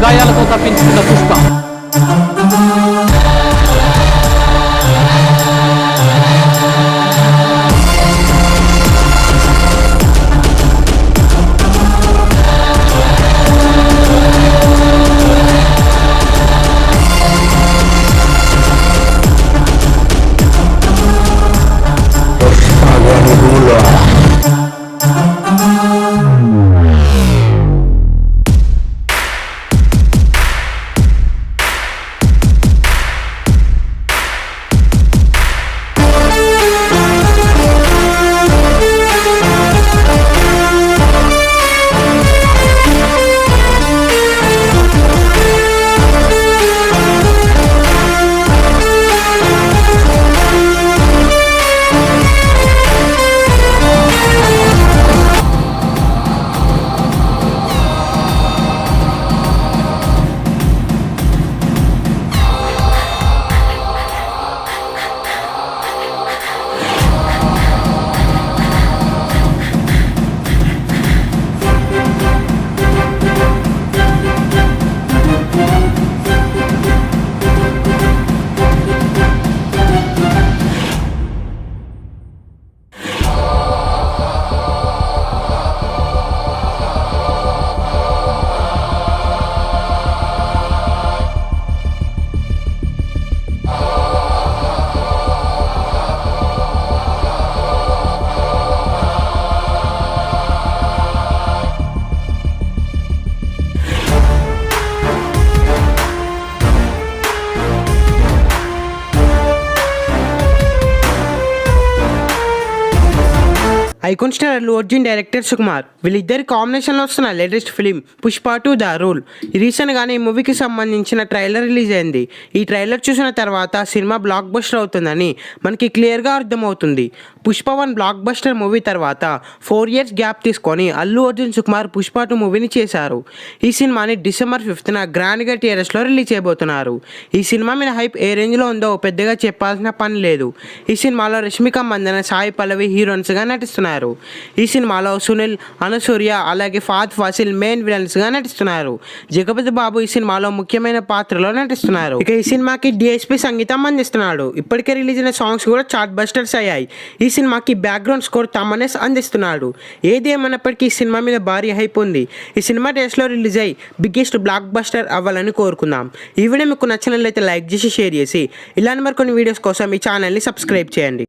గాయాలతో తప్పించుకున్న Pushpa. Icon star Allu Arjun, director Sukumar వీళ్ళిద్దరి కాంబినేషన్లో వస్తున్న latest film Pushpa 2 the rule. రీసెంట్గానే ఈ మూవీకి సంబంధించిన ట్రైలర్ రిలీజ్ అయింది. ఈ ట్రైలర్ చూసిన తర్వాత సినిమా బ్లాక్ బస్టర్ అవుతుందని మనకి క్లియర్గా అర్థమవుతుంది. పుష్ప 1 బ్లాక్ బస్టర్ మూవీ తర్వాత 4 years గ్యాప్ తీసుకొని అల్లు అర్జున్, సుకుమార్ పుష్ప 2 మూవీని చేశారు. ఈ సినిమాని December 5th గ్రాండ్గా థియేటర్స్లో రిలీజ్ చేయబోతున్నారు. ఈ సినిమా మీద హైప్ ఏ రేంజ్లో ఉందో పెద్దగా చెప్పాల్సిన పని లేదు. ఈ సినిమాలో రష్మిక మందన, సాయి పల్లవి హీరోయిన్స్గా నటిస్తున్నారు. ఈ సినిమాలో సునీల్, అనసూర్య అలాగే ఫాద్ ఫాసిల్ మెయిన్ విలన్స్గా నటిస్తున్నారు. జగపతి బాబు ఈ సినిమాలో ముఖ్యమైన పాత్రలో నటిస్తున్నారు. ఇక ఈ సినిమాకి డిఎస్పి సంగీతం అందిస్తున్నాడు. ఇప్పటికే రిలీజ్ అయిన సాంగ్స్ కూడా చార్ట్ బస్టర్స్ అయ్యాయి. ఈ సినిమాకి బ్యాక్గ్రౌండ్ స్కోర్ తమనేస్ అందిస్తున్నాడు. ఏది ఏమన్నప్పటికీ ఈ సినిమా మీద భారీ హైప్ ఉంది. ఈ సినిమా డేస్లో రిలీజ్ అయ్యి బిగ్గెస్ట్ బ్లాక్ బస్టర్ అవ్వాలని కోరుకుందాం. ఈ వీడియో మీకు నచ్చినట్లయితే లైక్ చేసి షేర్ చేసి ఇలాంటి మరికొన్ని వీడియోస్ కోసం ఈ ఛానల్ని సబ్స్క్రైబ్ చేయండి.